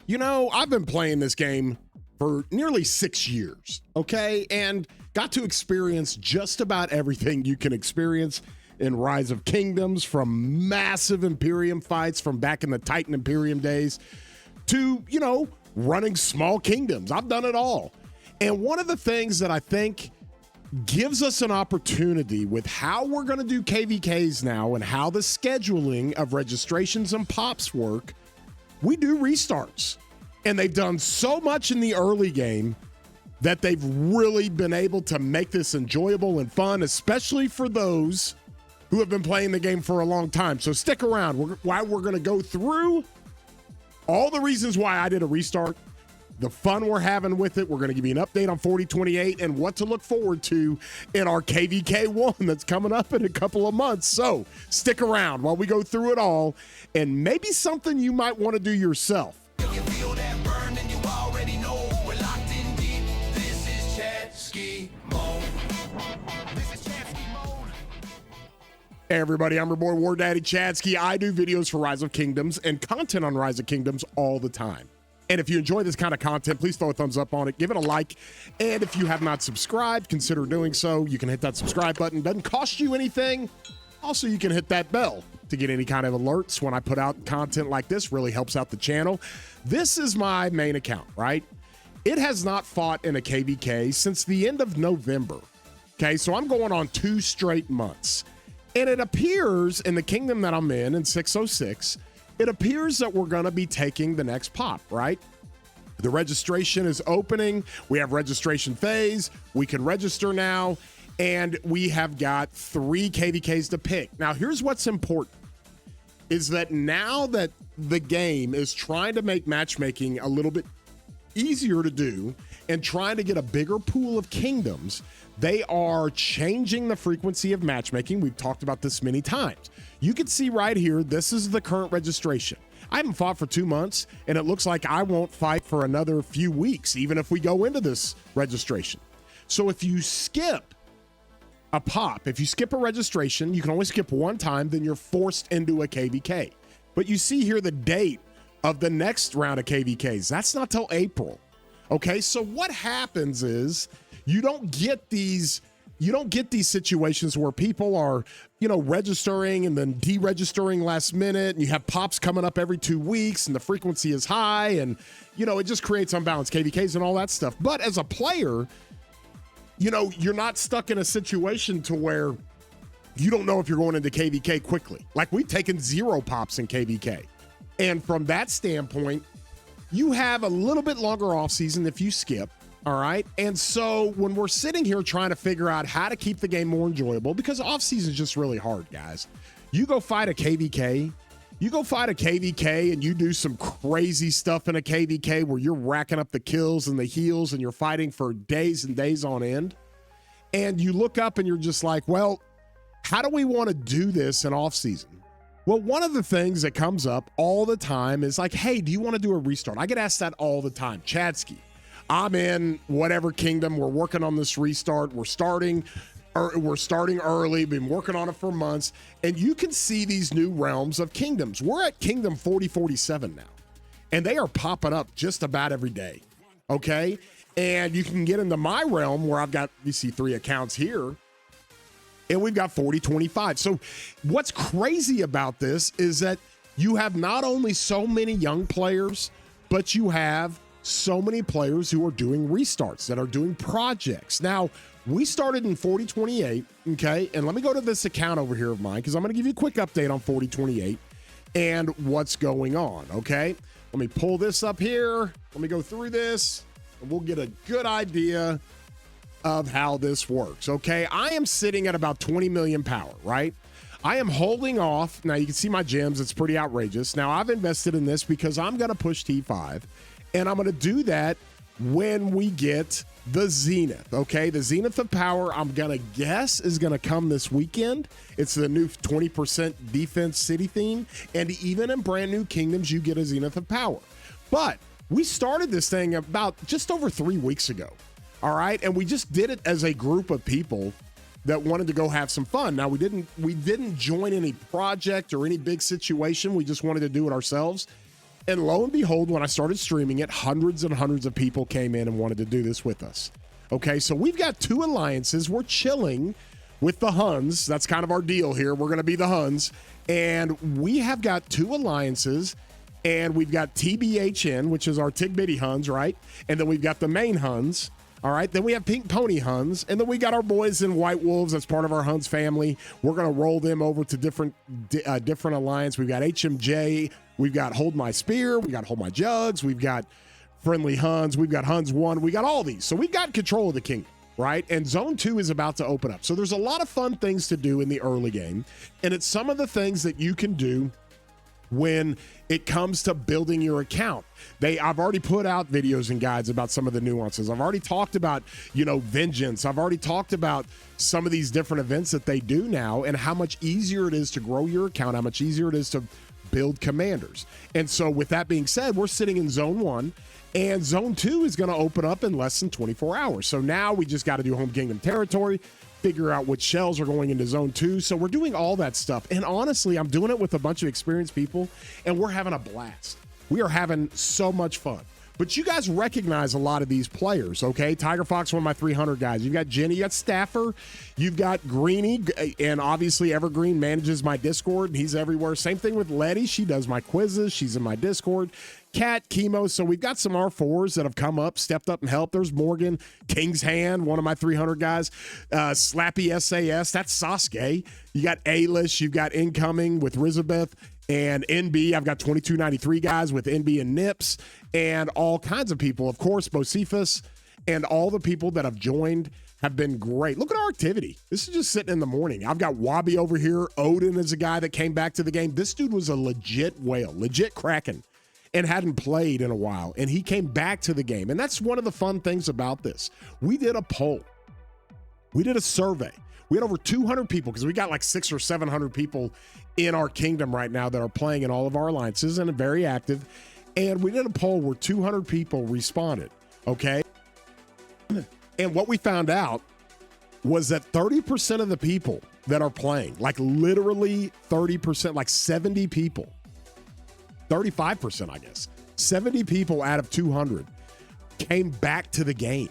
You know, I've been playing this game for nearly 6 years, okay? And got to experience just about everything you can experience in Rise of Kingdoms, from massive Imperium fights from back in the Titan Imperium days to, you know, running small kingdoms. I've done it all. And one of the things that I think gives us an opportunity with how we're going to do KvKs now and how the scheduling of registrations and pops work, we do restarts. And they've done so much in the early game that they've really been able to make this enjoyable and fun, especially for those who have been playing the game for a long time. So stick around. We're going to go through all the reasons why I did a restart, the fun we're having with it. We're going to give you an update on 4028 and what to look forward to in our KvK1 that's coming up in a couple of months. So stick around while we go through it all, and maybe something you might want to do yourself. Hey everybody, I'm your boy War Daddy Chadsky. I do videos for Rise of Kingdoms and content on Rise of Kingdoms all the time. And if you enjoy this kind of content, please throw a thumbs up on it, give it a like. And if you have not subscribed, consider doing so. You can hit that subscribe button. Doesn't cost you anything. Also, you can hit that bell to get any kind of alerts when I put out content like this. Really helps out the channel. This is my main account, right? It has not fought in a KvK since the end of November. Okay, so I'm going on 2 straight months. And it appears in the kingdom that I'm in 606, it appears that we're going to be taking the next pop, right? The registration is opening. We have registration phase. We can register now. And we have got 3 KvKs to pick. Now, here's what's important, is that now that the game is trying to make matchmaking a little bit easier to do and trying to get a bigger pool of kingdoms, they are changing the frequency of matchmaking. We've talked about this many times. You can see right here, this is the current registration. I haven't fought for 2 months, and it looks like I won't fight for another few weeks, even if we go into this registration. So if you skip a pop, if you skip a registration, you can only skip one time, then you're forced into a KvK. But you see here the date of the next round of KvKs. That's not till April. Okay, so what happens is you don't get these situations where people are, you know, registering and then deregistering last minute, and you have pops coming up every 2 weeks and the frequency is high, and, you know, it just creates unbalanced KvKs and all that stuff. But as a player, you know, you're not stuck in a situation to where you don't know if you're going into KvK quickly. Like, we've taken 0 pops in KvK. And from that standpoint, you have a little bit longer off season if you skip, all right? And so when we're sitting here trying to figure out how to keep the game more enjoyable, because off season is just really hard, guys. You go fight a KvK, and you do some crazy stuff in a KvK where you're racking up the kills and the heals and you're fighting for days and days on end. And you look up and you're just like, well, how do we want to do this in off season? Well, one of the things that comes up all the time is like, hey, do you want to do a restart? I get asked that all the time. Chadsky, I'm in whatever kingdom. We're working on this restart. We're starting early, been working on it for months. And you can see these new realms of kingdoms. We're at Kingdom 4047 now, and they are popping up just about every day, okay? And you can get into my realm where I've got, you see 3 accounts here, and we've got 4025. So what's crazy about this is that you have not only so many young players, but you have so many players who are doing restarts, that are doing projects. Now, we started in 4028, okay? And let me go to this account over here of mine, because I'm going to give you a quick update on 4028 and what's going on, okay? Let me pull this up here. Let me go through this, and we'll get a good idea of how this works, okay? I am sitting at about 20 million power, right? I am holding off. Now, you can see my gems. It's pretty outrageous. Now, I've invested in this because I'm going to push T5, and I'm going to do that when we get the Zenith, okay? The Zenith of Power, I'm going to guess, is going to come this weekend. It's the new 20% defense city theme, and even in brand new kingdoms, you get a Zenith of Power. But we started this thing about just over 3 weeks ago. All right, and we just did it as a group of people that wanted to go have some fun. Now, we didn't join any project or any big situation. We just wanted to do it ourselves. And lo and behold, when I started streaming it, hundreds and hundreds of people came in and wanted to do this with us. Okay, so we've got 2 alliances. We're chilling with the Huns. That's kind of our deal here. We're going to be the Huns. And we have got 2 alliances. And we've got TBHN, which is our Tig Bitty Huns, right? And then we've got the main Huns. All right, then we have Pink Pony Huns, and then we got our boys in White Wolves. That's part of our Huns family. We're going to roll them over to different alliance. We've got HMJ. We've got Hold My Spear. We got Hold My Jugs. We've got Friendly Huns. We've got Huns 1. We got all these. So we've got control of the kingdom, right? And Zone 2 is about to open up. So there's a lot of fun things to do in the early game, and it's some of the things that you can do when it comes to building your account. I've already put out videos and guides about some of the nuances. I've already talked about, Vengeance. I've already talked about some of these different events that they do now and how much easier it is to grow your account, how much easier it is to build commanders. And so with that being said, we're sitting in Zone 1, and Zone 2 is going to open up in less than 24 hours. So now we just got to do Home Kingdom territory, figure out which shells are going into Zone 2. So we're doing all that stuff. And honestly, I'm doing it with a bunch of experienced people, and we're having a blast. We are having so much fun. But you guys recognize a lot of these players, okay? Tiger Fox, one of my 300 guys. You've got Jenny, you got Staffer, you've got Greenie, and obviously Evergreen manages my Discord, and he's everywhere. Same thing with Letty. She does my quizzes. She's in my Discord. Cat, Chemo. So we've got some R4s that have come up, stepped up and helped. There's Morgan, King's Hand, one of my 300 guys. Slappy SAS, that's Sasuke. You got Alish, you've got Incoming with Rizabeth and NB. I've got 2293 guys with NB and Nips and all kinds of people. Of course, Bocephus and all the people that have joined have been great. Look at our activity. This is just sitting in the morning. I've got Wabi over here. Odin is a guy that came back to the game. This dude was a legit whale, legit Kraken, and hadn't played in a while, and he came back to the game. And that's one of the fun things about this. We did a poll. We did a survey. We had over 200 people because we got like 600 or 700 people in our kingdom right now that are playing in all of our alliances and are very active. And we did a poll where 200 people responded, okay? And what we found out was that 30% of the people that are playing, like literally 30%, like 70 people, 35%, I guess, 70 people out of 200 came back to the game.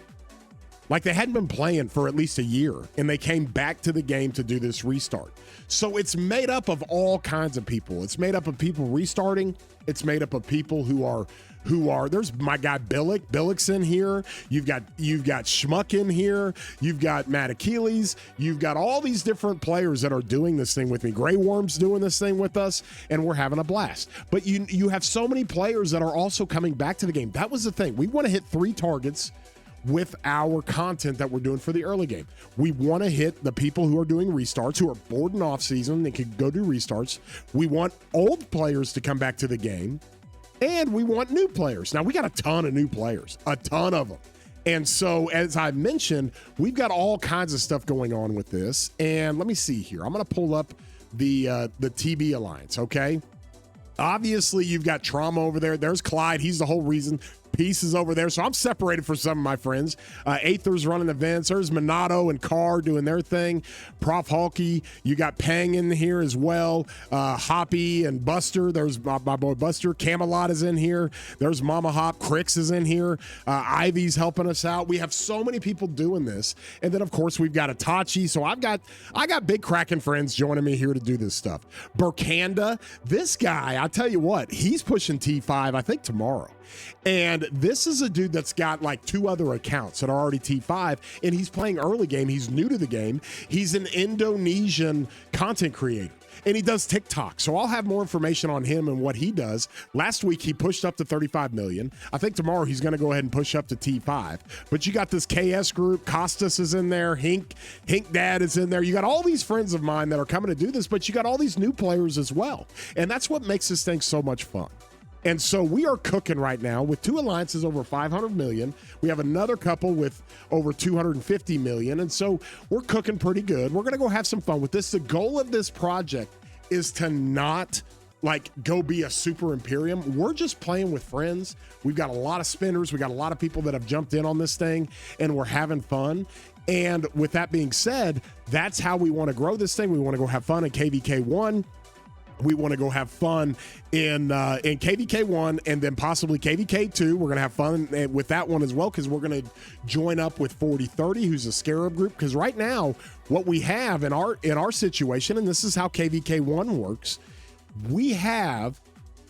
Like they hadn't been playing for at least a year, and they came back to the game to do this restart. So it's made up of all kinds of people. It's made up of people restarting. It's made up of people who are there's my guy Billick. Billick's in here. You've got Schmuck in here. You've got Matt Achilles. You've got all these different players that are doing this thing with me. Grey Worm's doing this thing with us, and we're having a blast. But you have so many players that are also coming back to the game. That was the thing. We want to hit 3 targets with our content that we're doing for the early game. We want to hit the people who are doing restarts, who are bored and off season. They could go do restarts. We want old players to come back to the game, and we want new players. Now, we got a ton of new players, a ton of them. And so, as I mentioned, we've got all kinds of stuff going on with this. And let me see here. I'm going to pull up the TB Alliance, okay? Obviously, you've got Trauma over there. There's Clyde. He's the whole reason. Peace is over there. So I'm separated from some of my friends. Aether's running events. There's Minato and Carr doing their thing. Prof Hulky. You got Pang in here as well. Hoppy and Buster. There's my boy Buster. Camelot is in here. There's Mama Hop. Crix is in here. Ivy's helping us out. We have so many people doing this. And then, of course, we've got Itachi. So I got big Kraken friends joining me here to do this stuff. Burkanda. This guy, I tell you what, he's pushing T5, I think, tomorrow. And this is a dude that's got like 2 other accounts that are already T5, and he's playing early game. He's new to the game. He's an Indonesian content creator, and he does TikTok. So I'll have more information on him and what he does. Last week, he pushed up to 35 million. I think tomorrow he's going to go ahead and push up to T5. But you got this KS group. Costas is in there. Hink Dad is in there. You got all these friends of mine that are coming to do this, but you got all these new players as well. And that's what makes this thing so much fun. And so we are cooking right now with 2 alliances over 500 million. We have another couple with over 250 million. And so we're cooking pretty good. We're going to go have some fun with this. The goal of this project is to not like go be a super Imperium. We're just playing with friends. We've got a lot of spinners. We got a lot of people that have jumped in on this thing, and we're having fun. And with that being said, that's how we want to grow this thing. We want to go have fun at KvK1. we want to go have fun in KvK1 and then possibly KvK2. We're going to have fun with that one as well, because we're going to join up with 4030, who's a Scarab group. Because right now, what we have in our situation, and this is how KvK1 works, we have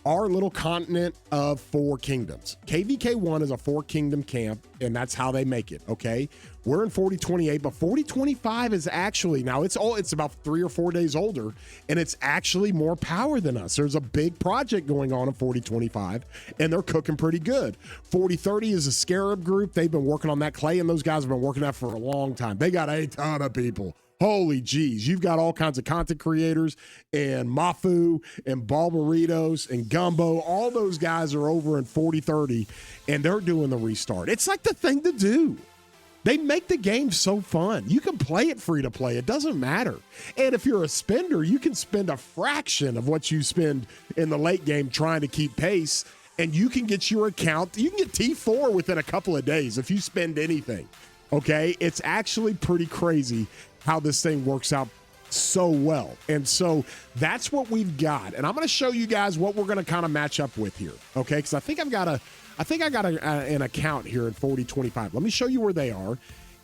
our little continent of 4 kingdoms. KvK1 is a 4-kingdom camp, and that's how they make it, okay? We're in 4028, but 4025 is actually, now it's about 3 or 4 days older, and it's actually more power than us. There's a big project going on in 4025, and they're cooking pretty good. 4030 is a Scarab group. They've been working on that clay, and those guys have been working that for a long time. They got a ton of people. Holy geez, you've got all kinds of content creators and Mafu and Ball Burritos and Gumbo. All those guys are over in 4030, and they're doing the restart. It's like the thing to do. They make the game so fun. You can play it free to play. It doesn't matter. And if you're a spender, you can spend a fraction of what you spend in the late game trying to keep pace, and you can get your account. You can get T4 within a couple of days if you spend anything. Okay? It's actually pretty crazy how this thing works out so well. And so that's what we've got. And I'm going to show you guys what we're going to kind of match up with here. Okay? Because I think I got an account here in 4025. Let me show you where they are,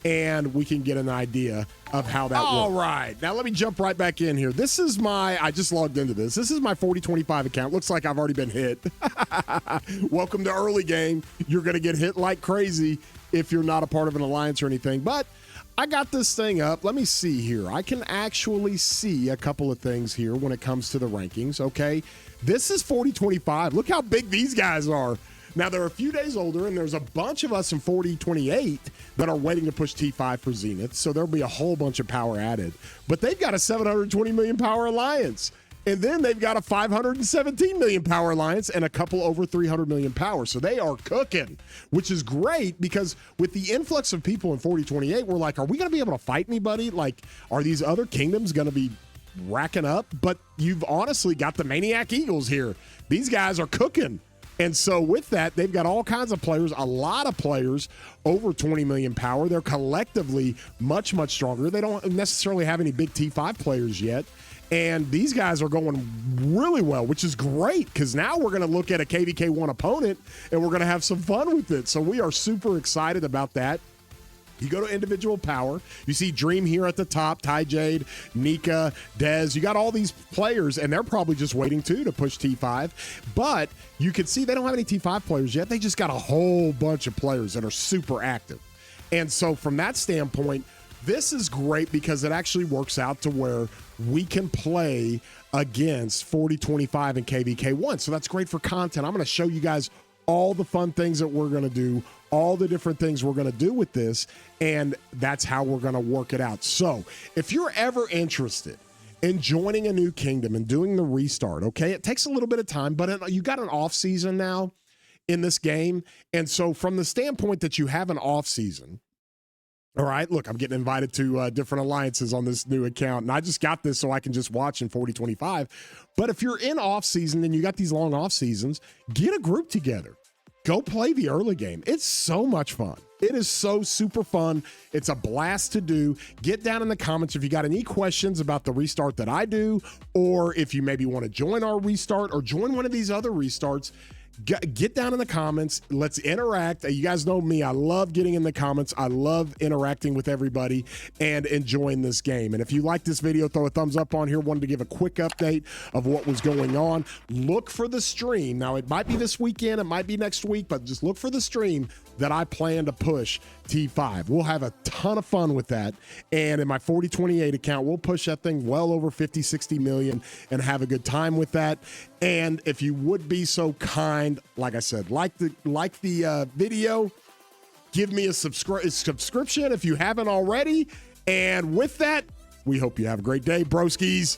and we can get an idea of how that works. All right. Now let me jump right back in here. This is I just logged into this. This is my 4025 account. Looks like I've already been hit. Welcome to early game. You're going to get hit like crazy if you're not a part of an alliance or anything. But I got this thing up. Let me see here. I can actually see a couple of things here when it comes to the rankings, okay? This is 4025. Look how big these guys are. Now, they're a few days older, and there's a bunch of us in 4028 that are waiting to push T5 for Zenith, so there'll be a whole bunch of power added. But they've got a 720 million power alliance. And then they've got a 517 million power alliance and a couple over 300 million power. So they are cooking, which is great, because with the influx of people in 4028, we're like, are we going to be able to fight anybody? Like, are these other kingdoms going to be racking up? But you've honestly got the Maniac Eagles here. These guys are cooking. And so with that, they've got all kinds of players, a lot of players over 20 million power. They're collectively much, much stronger. They don't necessarily have any big T5 players yet. And these guys are going really well, which is great, because now we're going to look at a KvK1 opponent, and we're going to have some fun with it. So we are super excited about that. You go to individual power. You see Dream here at the top, Ty Jade, Nika, Dez. You got all these players, and they're probably just waiting, too, to push T5. But you can see they don't have any T5 players yet. They just got a whole bunch of players that are super active. And so from that standpoint, this is great, because it actually works out to where we can play against 4025 and KvK1. So that's great for content. I'm going to show you guys all the fun things that we're going to do, all the different things we're going to do with this, and that's how we're going to work it out. So if you're ever interested in joining a new kingdom and doing the restart, okay, it takes a little bit of time, but you got an off season now in this game. And so from the standpoint that you have an off season, all right, look, I'm getting invited to different alliances on this new account, and I just got this so I can just watch in 4025. But if you're in off season and you got these long off seasons, get a group together. Go play the early game. It's so much fun. It is so super fun. It's a blast to do. Get down in the comments if you got any questions about the restart that I do, or if you maybe want to join our restart or join one of these other restarts. Get down in the comments. Let's interact. You guys know me. I love getting in the comments. I love interacting with everybody and enjoying this game. And if you like this video, throw a thumbs up on here. Wanted to give a quick update of what was going on. Look for the stream. Now, it might be this weekend. It might be next week, but just look for the stream that I plan to push T5. We'll have a ton of fun with that. And in my 4028 account, we'll push that thing well over 50, 60 million and have a good time with that. And if you would be so kind, like I said, like the video, give me a subscription if you haven't already. And with that, we hope you have a great day, broskies.